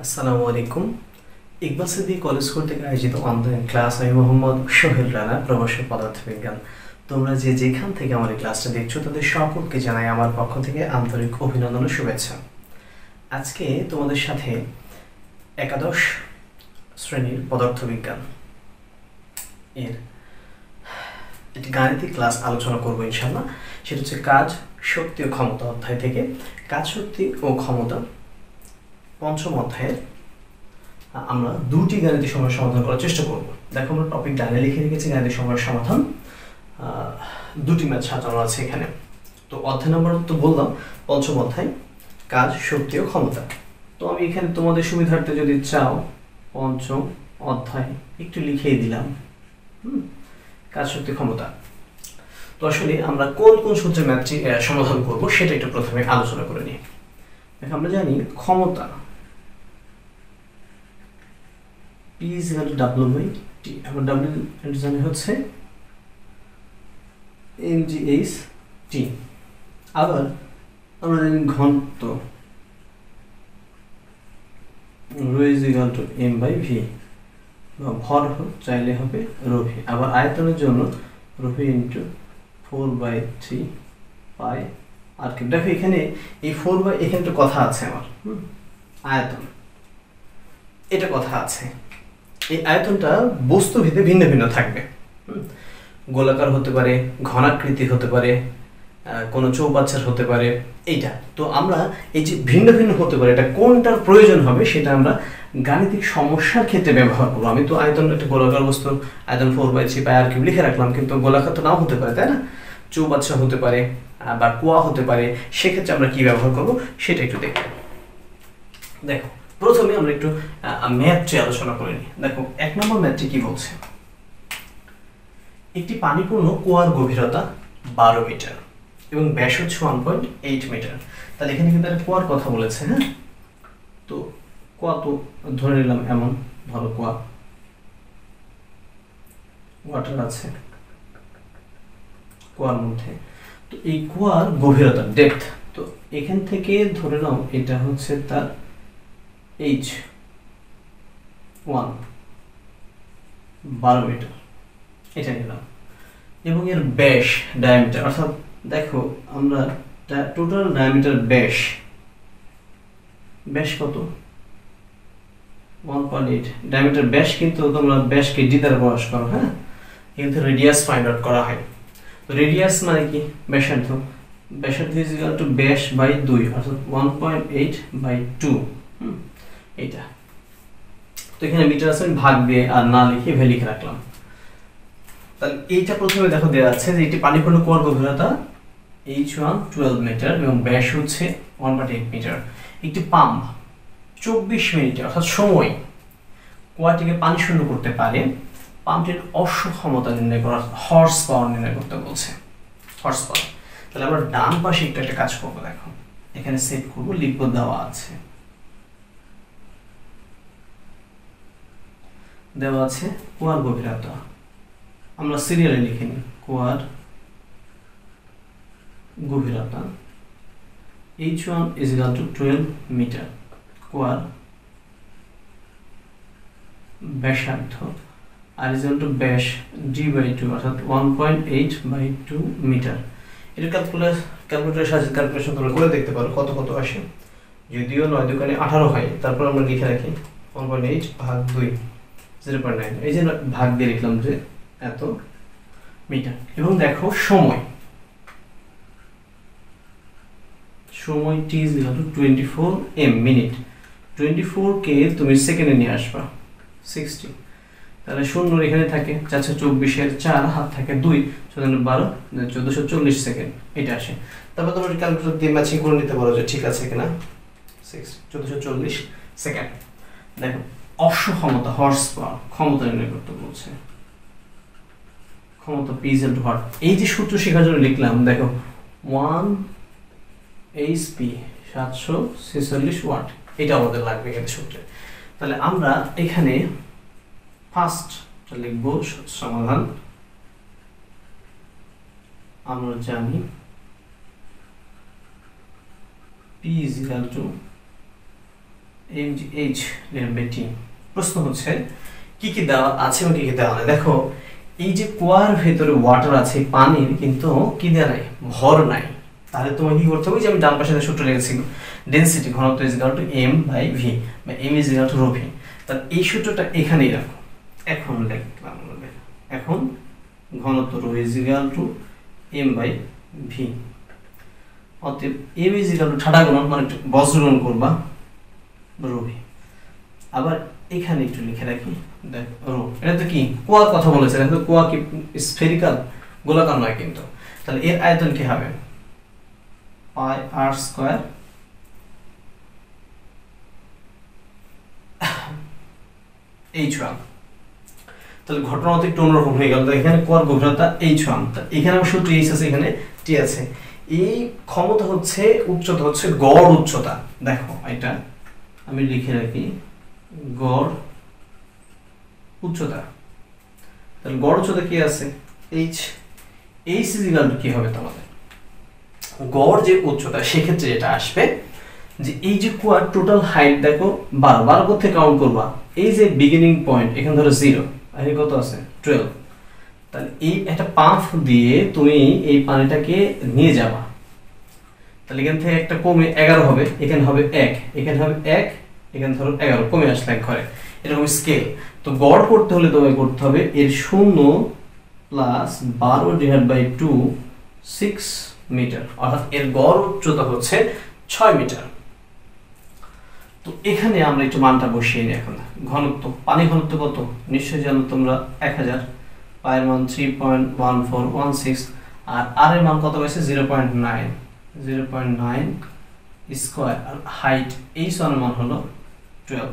আসসালামু আলাইকুম। Iqbal Siddique college school থেকে আয়োজিত অনলাইন ক্লাস। আমি মোহাম্মদ সোহেল রানা, প্রভাষক পদার্থবিজ্ঞান। তোমরা যে যেখান থেকে আমার এই ক্লাসটা দেখছো তাদের সকলকে জানাই আমার পক্ষ থেকে আন্তরিক অভিনন্দন ও শুভেচ্ছা। আজকে তোমাদের সাথে একাদশ শ্রেণীর পদার্থবিজ্ঞান এর একটি গাণিতিক ক্লাস আলোচনা করবো ইনশাল্লাহ। সেটা হচ্ছে কাজ, শক্তি ও ক্ষমতা অধ্যায় থেকে। কাজ, শক্তি ও ক্ষমতা পঞ্চম অধ্যায়ের আমরা দুটি গাণিতিক সমস্যার সমাধান করার চেষ্টা করব। দেখো, আমরা টপিক ডানে লিখে রেখেছি গাণিতিক সমস্যার সমাধান। দুটি ম্যাথ সাজানো আছে এখানে। তো অধ্যায় নম্বর তো বললাম পঞ্চম অধ্যায়, কাজ, শক্তি ও ক্ষমতা। তো আমি এখানে তোমাদের সুবিধার্থে যদি চাও পঞ্চম অধ্যায় একটু লিখেই দিলাম, কাজ, শক্তি, ক্ষমতা। তো আসলে আমরা কোন কোন সূত্রে ম্যাথটি সমাধান করব সেটা একটু প্রথমে আলোচনা করে নিই। দেখো, আমরা জানি ক্ষমতা P is equal to W by T। এখন W জানি হচ্ছে mgh T। আবার আমরা জানি ঘনত্ব ρ is equal to m by v। ভর চাইলে হবে ρ v। আবার আয়তনের জন্য ρ v into 4/3 পাই আর কি। দেখো এখানে এই 4 বাই, এখানে একটা কথা আছে আমার, আয়তন, এটা কথা আছে। এই আয়তনটা বস্তুভেদে ভিন্ন ভিন্ন থাকবে। গোলাকার হতে পারে, ঘনাকৃতি হতে পারে, কোনো চৌবাচ্চার হতে পারে। এইটা তো আমরা এই যে ভিন্ন ভিন্ন হতে পারে, এটা কোনটার প্রয়োজন হবে সেটা আমরা গাণিতিক সমস্যার ক্ষেত্রে ব্যবহার করবো। আমি তো আয়তন একটা গোলাকার বস্তু, আয়তন 4/3 পাই আর কি লিখে রাখলাম, কিন্তু গোলাকার তো নাও হতে পারে, তাই না? চৌবাচ্চা হতে পারে বা কুয়া হতে পারে। সেক্ষেত্রে আমরা কি ব্যবহার করব সেটা একটু দেখব। দেখো, প্রথমে আমরা একটু ম্যাথটি আলোচনা করে নিই। দেখো, 1 নম্বর ম্যাথটি কি বলছে? একটি পানিপূর্ণ কুয়ার গভীরতা 12 মিটার এবং ব্যাস হচ্ছে 1.8 মিটার। তাহলে এখানে কিন্তু একটা কুয়ার কথা বলেছে। হ্যাঁ, তো কুয়া তো ধরে নিলাম এমন, ধরো কুয়া, ওয়াটার আছে কুয়ার মধ্যে। তো এই কুয়ার গভীরতা, ডেপথ, তো এখান থেকে ধরে নাও এটা হচ্ছে তার H1 12 মিটার, এটা নিলাম। এবং এর ব্যাস, ডায়ামিটার, অর্থাৎ দেখো আমরা টোটাল ডায়ামিটার ব্যাস কত? 1.8। ডায়ামিটার ব্যাস কিন্তু তোমরা ব্যাসকে ডি দ্বারা প্রকাশ করো। হ্যাঁ, কিন্তু রেডিয়াস ফাইন্ড আউট করা হয়। তো রেডিয়াস মানে কি? ব্যাসার্ধ। ব্যাসার্ধ ইজ ইকুয়াল টু ব্যাস বাই 2, অর্থাৎ 1.8/2। এইটা তো এখানে মিটার আছে, আমি ভাগ দিয়ে আর না লিখে ভ্যালু লিখে রাখলাম। তাহলে এইটা প্রথমে দেখো দেওয়া আছে যে এটি পানিপূর্ণ কুয়ার গভীরতা H1 12 মিটার এবং ব্যাস হচ্ছে 1.8 মিটার। একটি পাম্প 24 মিনিটে, অর্থাৎ সময়, কুয়াটিকে পানি শূন্য করতে পারে। পাম্পটির অশ্ব ক্ষমতা নির্ণয় করা, হর্স পাওয়ার নির্ণয় করতে বলছে, হর্স পাওয়ার। তাহলে আমরা ডান পাশে একটু একটা কাজ করবো। দেখো এখানে সেট করবো, লিখব, দেওয়া আছে কুয়ার গভীরতা। আমরা সিরিয়ালে লিখে নিই, কুয়ার গভীরতা H1 is equal to 12 metre. কুয়ার ব্যাসার্ধ আর is equal to ব্যাস d/2, অর্থাৎ 1.8/2 মিটার। এটা ক্যালকুলেটরের সাহায্যে ক্যালকুলেশন তোমরা করে দেখতে পারো কত কত আসে। যদিও 9 দোকানে 18 হয়, তারপর আমরা লিখে রাখি 1.8 ভাগ 2, 0.9। এই যে ভাগ দিয়ে লিখলাম যে এত মিটার। এবং দেখো সময় t is equal to 24 minute. 24 কে তুমি সেকেন্ডে নিয়ে আসবা 60। তাহলে শূন্য এখানে থাকে 424 এর 4 হাত থাকে 2, 12 1440 সেকেন্ড এটা আসে। তারপর তোমরা ক্যালকুলেটর দিয়ে ম্যাচিং করে নিতে পারো যে ঠিক আছে কিনা। 1440 সেকেন্ড। দেখো, অশ্ব ক্ষমতা, হর্স পাওয়ার, ক্ষমতা নির্ণয় করতে বলছে। ক্ষমতা P is equal to what? এই যে সূত্র শেখার জন্য লিখলাম, দেখো 1 HP 746 ওয়াট, এটা আমাদের লাগবে এখানে সূত্রে। তাহলে আমরা এখানে ফার্স্ট লিখব সমাধান। আমরা জানি P is equal to mgh divide by t। প্রশ্ন হচ্ছে কি কি দেওয়া আছে এবং কি কি দেওয়া নাই। দেখো এই যে কুয়ার ভেতরে ওয়াটার আছে, পানির কিন্তু কি দেওয়া নাই, ভর নাই। তাহলে তোমাকে কি করতে হবে, যে আমি ডান পাশে সূত্র লিখেছি, ডেনসিটি ঘনত্ব is equal to m by v বা m is equal to rho v. তাহলে এই সূত্রটা এখানেই রাখো। এখন লিখলাম, এখন ঘনত্ব রো is equal to m by v, অতএব m ইজ ইকুয়াল টু ঠাডা গুণন মানে বজ্রগুণন করবা রো ভি। আবার এখানে একটু লিখে রাখি, দেখ রো, এটা তো কি কুয়ার কথা বলেছে, দেখো কুয়া কি স্ফেরিক্যাল, গোলাকার নয় কিন্তু। তাহলে এর আয়তন কি হবে, পাই আর স্কয়ার h1। তাহলে ঘটনাটা একটু অন্যরকম হয়ে গেল। এখানে কুয়ার গভীরতা h1, এখানে অবশ্য t আছে, এখানে t আছে। এই ক্ষমতা হচ্ছে, উচ্চতা হচ্ছে গড় উচ্চতা। দেখো এটা আমি লিখে রাখি, গড় উচ্চতা। তাহলে গড় উচ্চতা কি আছে, h ইজ ইকুয়াল টু কি হবে তোমাদের গড় যে উচ্চতা, সেক্ষেত্রে যেটা আসবে যে এই যে কুয়ার টোটাল হাইট দেখো 12 করতে কাউন্ট করবা, এই যে বিগিনিং পয়েন্ট এখানে ধরো 0 আর কত আছে 12। তাহলে এই একটা পাম্প দিয়ে তুমি এই পানিটাকে নিয়ে যাবা, তাহলে এখান থেকে একটা কমে 11 হবে, এখানে হবে 1, এখানে হবে 1, এখানে ধরো 11 কমে আসলে এক ঘরে, এরকম স্কেল। তো গড় করতে হলে তোমাকে করতে হবে এর 0 প্লাস 12 ডিভাইড বাই 2 6 মিটার, অর্থাৎ এর গড় উচ্চতা হচ্ছে 6 মিটার। তো এখানে আমরা একটু মানটা বসিয়ে নিই। এখন ঘনত্ব, পানি ঘনত্ব কত নিশ্চয়ই জানো তোমরা, 1000, পায়ের মান 3.1416, আর আর এর মান কত পাইছে 0.9 স্কয়ার, আর হাইট এই সনের মান হলো 12।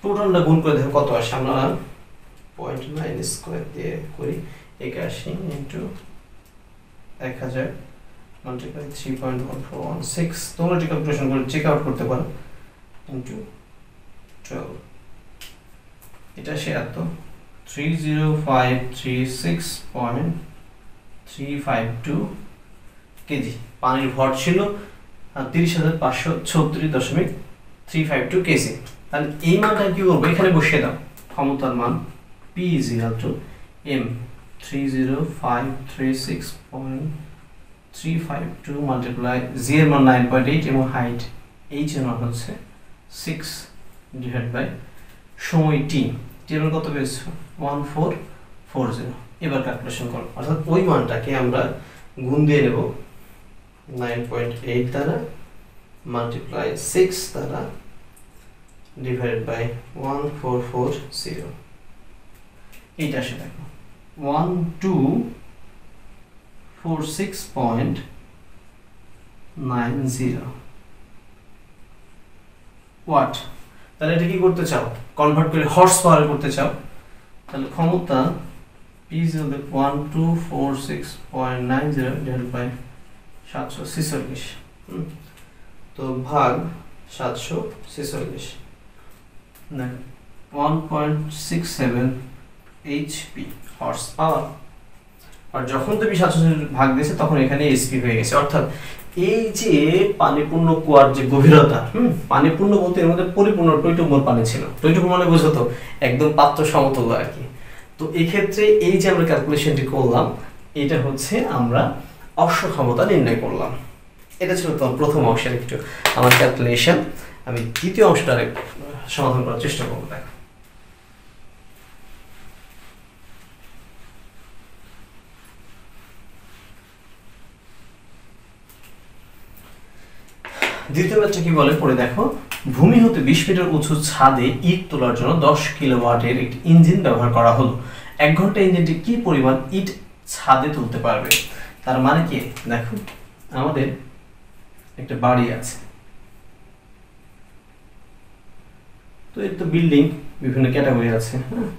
টোটালটা গুণ করে দেখো কত আসে, আমরা 0.9 স্কয়ার দিয়ে করি 81 ইনটু 1000 মাল্টিপ্লাই 3.1416, তোমরা এটা ক্যালকুলেশন করে চেক আউট করতে পারো, ইনটু 12। এটা সে এত 30536.352 কেজি পানির ভর ছিল 30,536.352 কেজি। তাহলে এই মানটা কি করবো, এখানে বসিয়ে দাও, ক্ষমতার মান P is equal to M 30536.352 multiply জি এর মান 9.8 এবং হাইট h এর মান হচ্ছে 6 ডিভাইড বাই সময় t, এর মান কত পেয়েছো 1440। এবার ক্যালকুলেশন করো, অর্থাৎ ওই মানটাকে আমরা গুণ দিয়ে নেব 9.8 দ্বারা মাল্টিপ্লাই 6 দ্বারা ডিভাইড বাই 1440। এইটা আসে দেখো 1246.90 ওয়াট। তাহলে এটা কি করতে চাও, কনভার্ট করে হর্স পাওয়ারে করতে চাও, তাহলে ক্ষমতা P is 1246.90 ডিভাইড বাই 746, তো ভাগ 746, 1.67 HP হর্স পাওয়ার। আর যখন তুমি 746 ভাগ দিয়েছে তখন এখানে এসপি হয়ে গেছে। অর্থাৎ এই যে পানিপূর্ণ কুয়ার যে গভীরতা, পানিপূর্ণ বলতে এর মধ্যে পরিপূর্ণ টইটুম্বর পানি ছিল। টইটুম্বর মানে বুঝো তো একদম পাত্র সমতুল্য আর কি। তো এই ক্ষেত্রে এই যে আমরা ক্যালকুলেশনটি করলাম, এটা হচ্ছে আমরা অশ্ব ক্ষমতা নির্ণয় করলাম। এটা ছিল তোমার প্রথম অংশের একটু আমার ক্যালকুলেশন। আমি দ্বিতীয় অংশটা সমাধান করার চেষ্টা করবো। দেখো দ্বিতীয় ম্যাথটা কি বলে পড়ে দেখো, ভূমি হতে 20 মিটার উঁচু ছাদে ইট তোলার জন্য 10 কিলোওয়াটের একটি ইঞ্জিন ব্যবহার করা হলো। 1 ঘন্টা ইঞ্জিনটি কি পরিমাণ ইট ছাদে তুলতে পারবে? তার মানে কি, দেখো আমাদের একটা বাড়ি আছে, তো এর তো বিল্ডিং বিভিন্ন ক্যাটাগরি আছে, হ্যাঁ।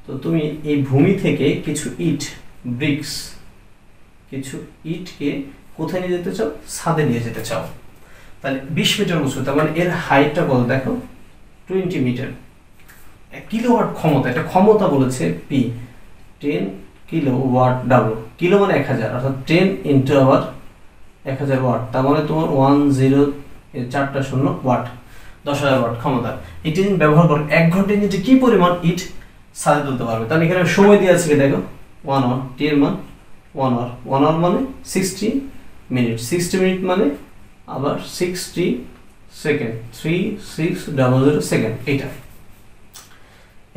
তো তুমি এই ভূমি থেকে কিছু ইট, ব্রিক্স, কিছু ইটকে কোথায় নিয়ে যেতে চাও? ছাদে নিয়ে যেতে চাও। তাহলে 20 মিটার উঁচু, তার মানে এর হাইটটা বল দেখো 20 মিটার। কিলোওয়াট ক্ষমতা, এটা ক্ষমতা বলেছে পি, 10 কিলোওয়াট ডাব্লু, কিলো মানে 1000, অর্থাৎ 10 ইন্টু আবার 1000 ওয়াট, তার মানে তোমার এই 4টা শূন্য ওয়াট, 10,000 ওয়াট ক্ষমতা। একটি ইঞ্জিন ব্যবহার করে 1 ঘন্টা ইঞ্জিনটি কি পরিমাণ ইট ছাদে তুলতে পারবে? তাহলে এখানে সময় দিয়ে আছে কি দেখো, 1 আওয়ার, টি এর মান 1 আওয়ার, 1 আওয়ার মানে 60 মিনিট, 60 মিনিট মানে আবার 60 সেকেন্ড, 3600 সেকেন্ড। এটা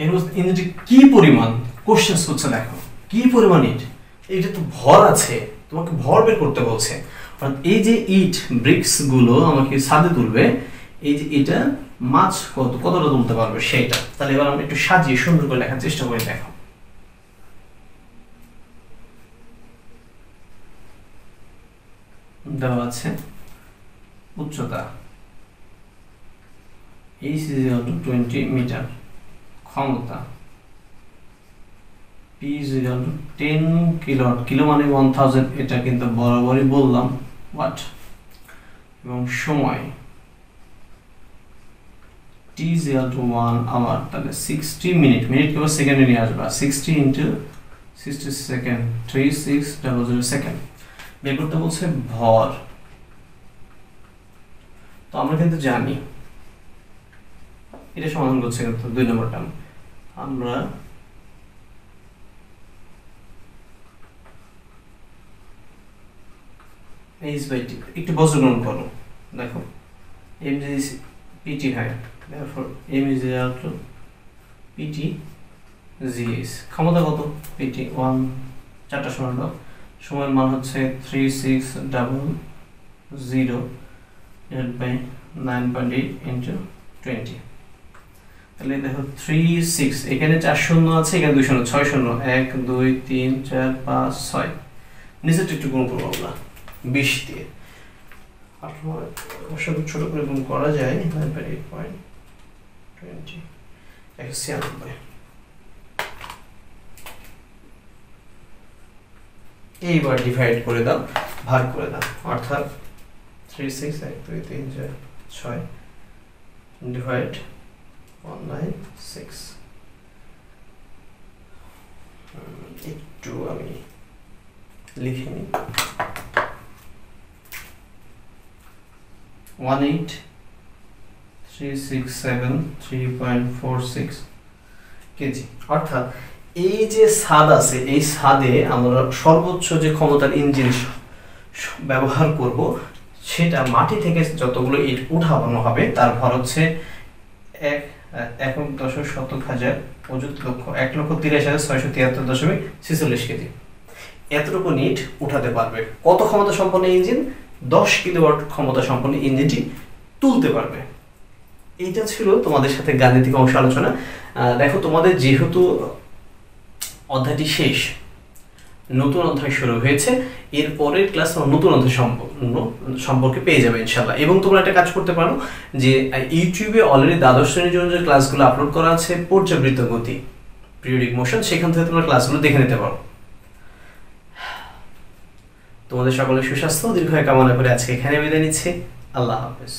এর ইঞ্জিনটি কি পরিমাণ, কোশ্চেন হচ্ছে দেখো কি পরিমাণ ইট, এটা তো ভর আছে, তোমাকে ভর বের করতে বলছে। অর্থাৎ এই যে ইট ব্রিক্স গুলো আমাকে ছাদে তুলবে, এই যে এটা মাছ কতটা তুলতে পারবে সেটা। তাহলে এবার আমরা একটু সাজিয়ে সুন্দর করে লেখার চেষ্টা করি। দেখো দেওয়া আছে উচ্চতা h = 20 মিটার, ক্ষমতা P = 10 কিলোওয়াট, কিলো মানে 1000, এটা কিন্তু বরাবরই বললাম ওয়াট, এবং সময় T = 1 আওয়ার, তাহলে 60 মিনিট, মিনিট কেবল সেকেন্ডে নিয়ে আসবা, 60 * 60 সেকেন্ড, 3600 সেকেন্ড। বের করতে বলছে ভর। তো আমরা কিন্তু জানি এটা সমাধান করছে কিন্তু 2 নম্বর টার্ম। আমরা h/t একটু বজ্রগ্রহণ করো। দেখো m যদি pt হয়, therefore m = pt gh। ক্ষমতা কত? pt 1, 4টা শূন্য, সময়ের মান হচ্ছে 3600 divided by 9.8 into 20। তাহলে দেখো 36, এখানে 4 শূন্য আছে, এখানে 2 শূন্য, 6 শূন্য, 1 2 3 4 5 6, নিচেরটা একটু গুণ করবো আমরা 20 দিয়ে। অবশ্য ছোট করে গুণ করা যায়, 9.8.20 196। এইবার ডিভাইড করে দাও, ভাগ করে দাও, অর্থাৎ 36 1 2 3 4 6 ডিভাইড 196। একটু আমি লিখে নিই, 18367 কেজি। অর্থাৎ এই যে ছাদ আছে, এই ছাদে আমরা সর্বোচ্চ যে ক্ষমতার ইঞ্জিন ব্যবহার করব, সেটা মাটি থেকে যতগুলো ইট উঠানো হবে তার ভর হচ্ছে 1.10 অযুত লক্ষ 1,83,673.46 কেজি। এতটুকু ইট উঠাতে পারবে। কত ক্ষমতা সম্পন্ন ইঞ্জিন? 10 কিলোওয়াট ক্ষমতা সম্পন্ন ইঞ্জিনটি তুলতে পারবে। এইটা ছিল তোমাদের সাথে গাণিতিক অংশ আলোচনা। দেখো তোমাদের যেহেতু অধ্যায়টি শেষ, নতুন অধ্যায় শুরু হয়েছে, এর পরের ক্লাস নতুন অধ্যায় সম্পর্কে পেয়ে যাবে ইনশাআল্লাহ। এবং তোমরা একটা কাজ করতে পারো যে ইউটিউবে অলরেডি দ্বাদশ শ্রেণীর জন্য যে ক্লাসগুলো আপলোড করা আছে, পর্যাবৃত্ত গতি, পিরিয়ডিক মোশন, সেখান থেকে তোমরা ক্লাসগুলো দেখে নিতে পারো। তোমাদের সকলের সুস্বাস্থ্য দীর্ঘায়ু কামনা করে আজকে এখানে বিদায় নিচ্ছি। আল্লাহ হাফেজ।